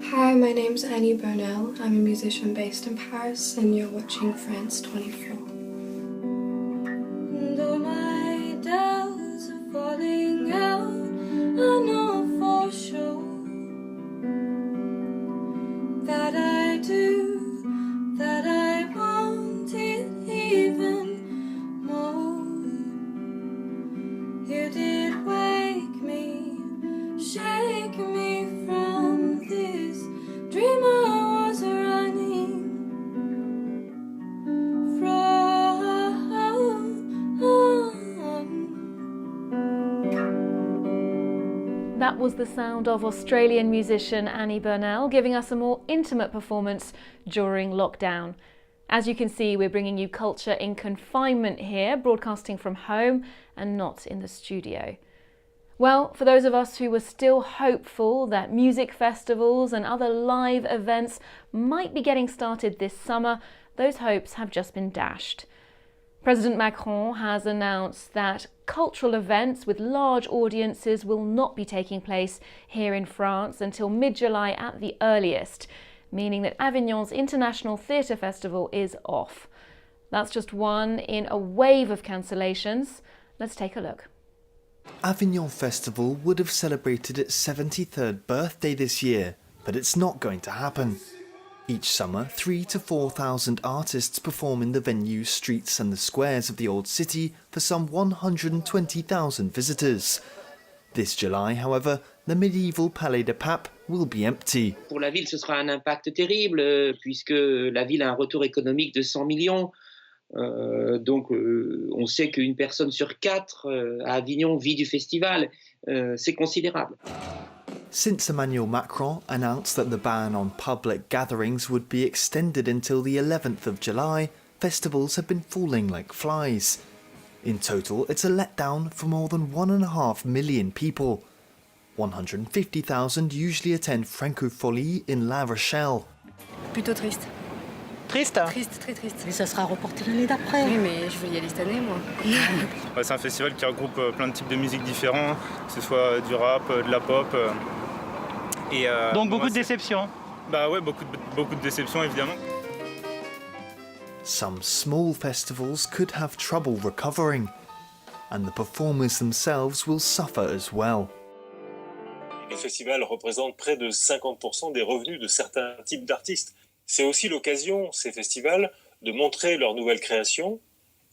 Hi, my name's Annie Burnell. I'm a musician based in Paris, and you're watching France 24. Though my doubts are falling out, I know for sure that I do, that I want it even more. You did wake me, shake me from this dream I was running from. That was the sound of Australian musician Annie Burnell giving us a more intimate performance during lockdown. As you can see, we're bringing you culture in confinement here, broadcasting from home and not in the studio. Well, for those of us who were still hopeful that music festivals and other live events might be getting started this summer, those hopes have just been dashed. President Macron has announced that cultural events with large audiences will not be taking place here in France until mid-July at the earliest, meaning that Avignon's International Theatre Festival is off. That's just one in a wave of cancellations. Let's take a look. Avignon Festival would have celebrated its 73rd birthday this year, but it's not going to happen. Each summer, 3,000 to 4,000 artists perform in the venue's streets and the squares of the old city for some 120,000 visitors. This July, however, the medieval Palais de Pape will be empty. Pour la ville, ce sera un impact terrible, puisque la ville a un retour économique de 100 millions. Donc on sait qu'une personne sur 4 à Avignon vit du festival. C'est considérable. Since Emmanuel Macron announced that the ban on public gatherings would be extended until the 11th of July, festivals have been falling like flies. In total, it's a letdown for more than 1.5 million people. 150,000 usually attend Francophonie in La Rochelle. Plutôt triste. Triste? Triste, très triste. Mais ça sera reporté l'année d'après. Oui, mais je veux y aller cette année, moi. C'est un festival qui regroupe plein de types de musique différents, que ce soit du rap, de la pop. Donc beaucoup de déceptions. Bah ouais, beaucoup de déceptions évidemment. Some small festivals could have trouble recovering, and the performers themselves will suffer as well. Les festivals représentent près de 50% des revenus de certains types d'artistes. C'est aussi l'occasion, ces festivals, de montrer leurs nouvelles créations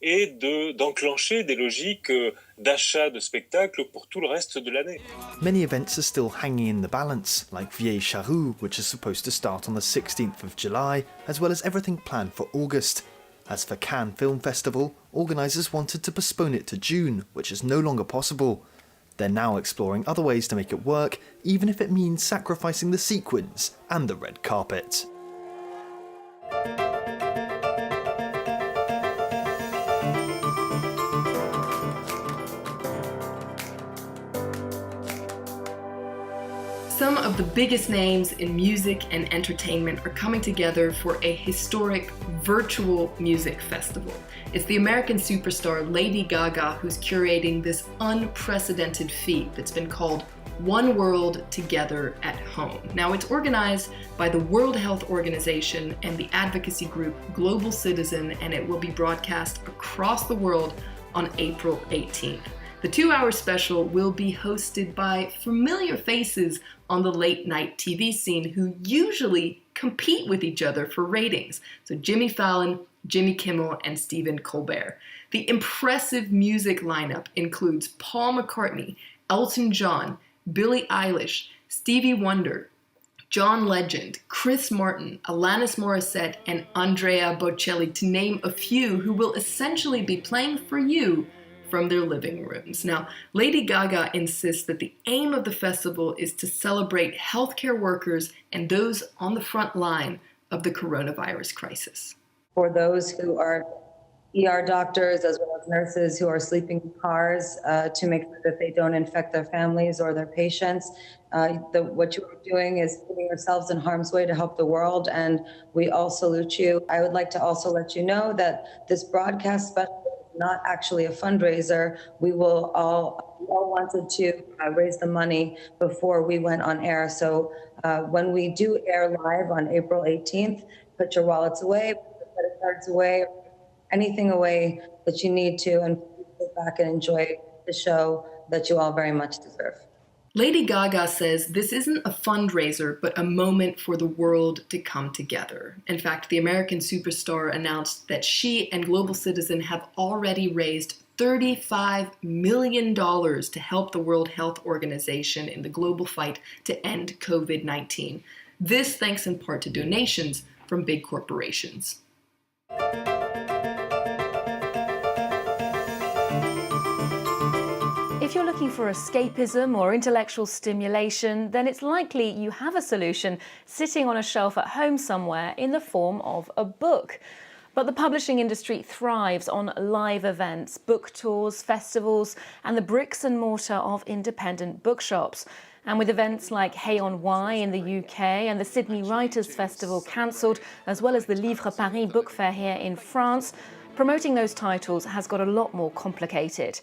et d'enclencher des logiques d'achat de spectacles pour tout le reste de l'année. Many events are still hanging in the balance, like Vieille Charrue, which is supposed to start on the 16th of July, as well as everything planned for August. As for Cannes Film Festival, organisers wanted to postpone it to June, which is no longer possible. They're now exploring other ways to make it work, even if it means sacrificing the sequins and the red carpet. Some of the biggest names in music and entertainment are coming together for a historic virtual music festival. It's the American superstar Lady Gaga who's curating this unprecedented feat that's been called One World Together at Home. Now, it's organized by the World Health Organization and the advocacy group Global Citizen, and it will be broadcast across the world on April 18th. The 2-hour special will be hosted by familiar faces on the late night TV scene who usually compete with each other for ratings. So Jimmy Fallon, Jimmy Kimmel, and Stephen Colbert. The impressive music lineup includes Paul McCartney, Elton John, Billie Eilish, Stevie Wonder, John Legend, Chris Martin, Alanis Morissette, and Andrea Bocelli, to name a few, who will essentially be playing for you from their living rooms. Now, Lady Gaga insists that the aim of the festival is to celebrate healthcare workers and those on the front line of the coronavirus crisis. For those who are ER doctors as well as nurses who are sleeping in cars to make sure that they don't infect their families or their patients. What you are doing is putting yourselves in harm's way to help the world, and we all salute you. I would like to also let you know that this broadcast special is not actually a fundraiser. We all wanted to raise the money before we went on air. So when we do air live on April 18th, put your wallets away, put your credit cards away, anything away that you need to, and sit back and enjoy the show that you all very much deserve. Lady Gaga says this isn't a fundraiser, but a moment for the world to come together. In fact, the American superstar announced that she and Global Citizen have already raised $35 million to help the World Health Organization in the global fight to end COVID-19. This thanks in part to donations from big corporations. If you're looking for escapism or intellectual stimulation, then it's likely you have a solution sitting on a shelf at home somewhere in the form of a book. But the publishing industry thrives on live events, book tours, festivals, and the bricks and mortar of independent bookshops. And with events like Hay on Wye in the UK and the Sydney Writers' Festival cancelled, as well as the Livre Paris Book Fair here in France, promoting those titles has got a lot more complicated.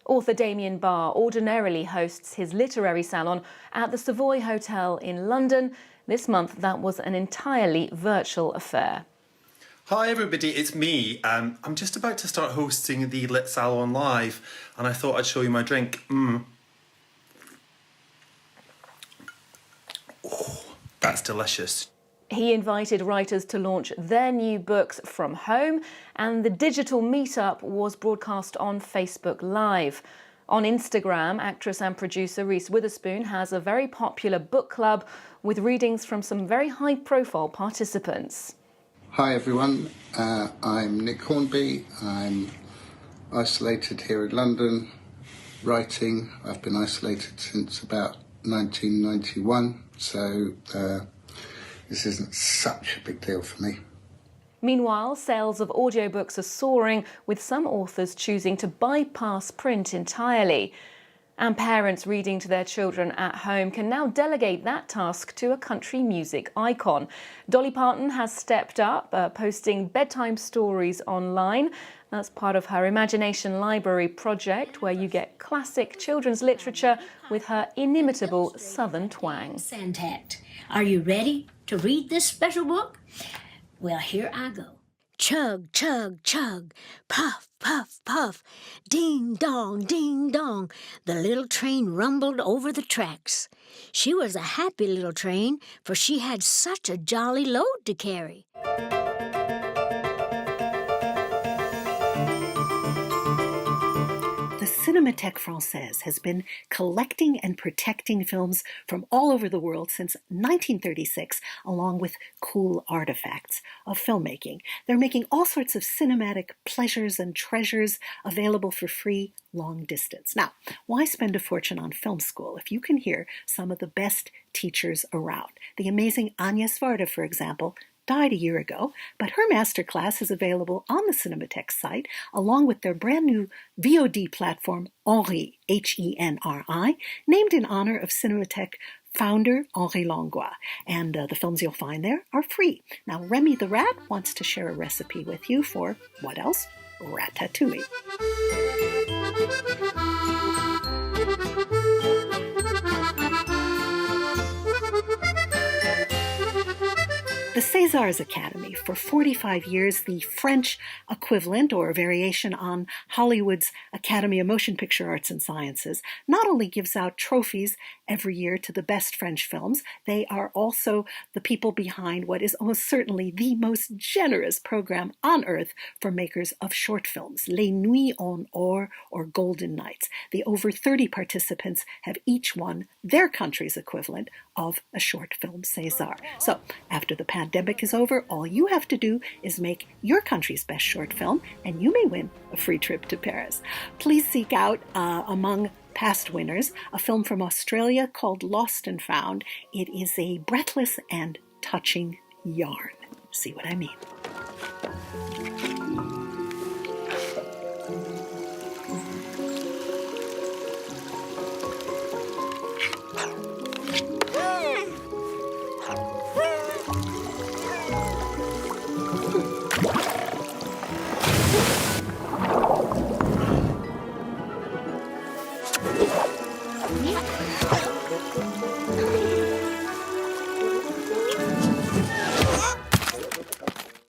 Author Damien Barr ordinarily hosts his literary salon at the Savoy Hotel in London. This month, that was an entirely virtual affair. Hi everybody, it's me. I'm just about to start hosting the Lit Salon Live, and I thought I'd show you my drink. Oh, that's delicious. He invited writers to launch their new books from home, and the digital meetup was broadcast on Facebook Live. On Instagram, actress and producer Reese Witherspoon has a very popular book club with readings from some very high-profile participants. Hi everyone, I'm Nick Hornby. I'm isolated here in London, writing. I've been isolated since about 1991, so this isn't such a big deal for me. Meanwhile, sales of audiobooks are soaring, with some authors choosing to bypass print entirely. And parents reading to their children at home can now delegate that task to a country music icon. Dolly Parton has stepped up, posting bedtime stories online. That's part of her Imagination Library project, where you get classic children's literature with her inimitable southern twang. Santact. Are you ready to read this special book? Well, here I go. Chug, chug, chug, puff, puff, puff, ding dong, the little train rumbled over the tracks. She was a happy little train, for she had such a jolly load to carry. The Cinémathèque Française has been collecting and protecting films from all over the world since 1936, along with cool artifacts of filmmaking. They're making all sorts of cinematic pleasures and treasures available for free long distance. Now, why spend a fortune on film school if you can hear some of the best teachers around? The amazing Anya Svarda, for example, died a year ago, but her masterclass is available on the Cinémathèque site, along with their brand new VOD platform, Henri, H-E-N-R-I, named in honor of Cinémathèque founder Henri Langlois. And the films you'll find there are free. Now, Remy the Rat wants to share a recipe with you for, what else? Ratatouille. The Césars Academy, for 45 years, the French equivalent or variation on Hollywood's Academy of Motion Picture Arts and Sciences, not only gives out trophies every year to the best French films, they are also the people behind what is almost certainly the most generous program on earth for makers of short films, Les Nuits en Or, or Golden Nights. The over 30 participants have each won their country's equivalent of a short film César. So, after the pandemic is over, all you have to do is make your country's best short film, and you may win a free trip to Paris. Please seek out, among past winners, a film from Australia called Lost and Found. It is a breathless and touching yarn. See what I mean?